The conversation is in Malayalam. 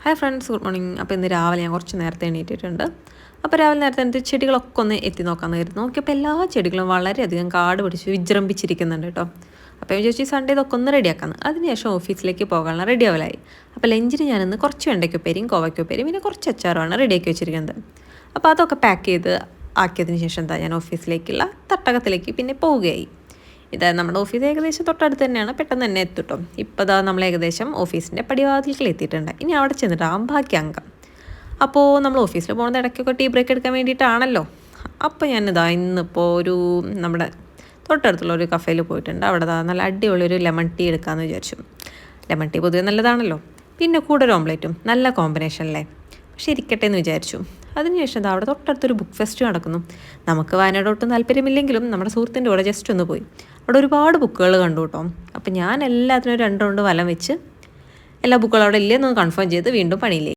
Hi friends, good morning. അപ്പോൾ ഇന്ന് രാവിലെ ഞാൻ കുറച്ച് നേരത്തെ എണീറ്റിട്ടുണ്ട്. അപ്പോൾ രാവിലെ നേരത്തെ എന്നിട്ട് ചെടികളൊക്കെ ഒന്ന് എത്തി നോക്കാമെന്ന് കരുതി നോക്കിയപ്പോൾ എല്ലാ ചെടികളും വളരെയധികം കാട് പിടിച്ച് വിജൃംഭിച്ചിരിക്കുന്നുണ്ട് കേട്ടോ. അപ്പോൾ ഞാൻ ചോദിച്ചു സൺഡേ ഇതൊക്കെ ഒന്ന് റെഡിയാക്കാമെന്ന്. അതിനുശേഷം ഓഫീസിലേക്ക് പോകാനുള്ള റെഡി ആവലായി. അപ്പോൾ ലഞ്ചിന് ഞാനിന്ന് കുറച്ച് വെണ്ടയ്ക്കുപ്പേരിയും കോവയ്ക്കുപ്പേരിയും പിന്നെ കുറച്ച് അച്ചാറുമാണ് റെഡിയാക്കി വെച്ചിരിക്കുന്നത്. അപ്പോൾ അതൊക്കെ പാക്ക് ചെയ്ത് ആക്കിയതിന് ശേഷം എന്താ ഞാൻ ഓഫീസിലേക്കുള്ള തട്ടകത്തിലേക്ക് പിന്നെ പോവുകയായി. ഇത് നമ്മുടെ ഓഫീസ് ഏകദേശം തൊട്ടടുത്ത് തന്നെയാണ്, പെട്ടെന്ന് തന്നെ എത്തിട്ടോ. ഇപ്പോൾ ഇതാ നമ്മൾ ഏകദേശം ഓഫീസിൻ്റെ പടിവാതിൽക്കൽ എത്തിയിട്ടുണ്ട്. ഇനി അവിടെ ചെന്നിട്ട് ബാക്കി അംഗം. അപ്പോൾ നമ്മൾ ഓഫീസിൽ പോകുന്നത് ഇടയ്ക്കൊക്കെ ടീ ബ്രേക്ക് എടുക്കാൻ വേണ്ടിയിട്ടാണല്ലോ. അപ്പോൾ ഞാനിതാ ഇന്നിപ്പോൾ നമ്മുടെ തൊട്ടടുത്തുള്ള ഒരു കഫേയിൽ പോയിട്ടുണ്ട്. അവിടെ നല്ല അടിപൊളിയൊരു ലെമൺ ടീ എടുക്കാമെന്ന് വിചാരിച്ചു. ലെമൺ ടീ പൊതുവെ നല്ലതാണല്ലോ, പിന്നെ കൂടെ ഒരു ഓംലേറ്റും നല്ല കോമ്പിനേഷനല്ലേ. പക്ഷേ ഇരിക്കട്ടെ എന്ന് വിചാരിച്ചു. അതിനുശേഷം അവിടെ തൊട്ടടുത്തൊരു ബുക്ക് ഫെസ്റ്റ് നടക്കുന്നു. നമുക്ക് വായനയോടൊട്ടും താല്പര്യമില്ലെങ്കിലും നമ്മുടെ സുഹൃത്തിൻ്റെ കൂടെ ജസ്റ്റ് ഒന്ന് പോയി അവിടെ ഒരുപാട് ബുക്കുകൾ കണ്ടു കേട്ടോ. അപ്പോൾ ഞാൻ എല്ലാത്തിനും 2 റൗണ്ട് വലം വെച്ച് എല്ലാ ബുക്കുകളും അവിടെ ഇല്ലെന്നൊന്ന് കൺഫേം ചെയ്ത് വീണ്ടും പണിയിലേക്ക്.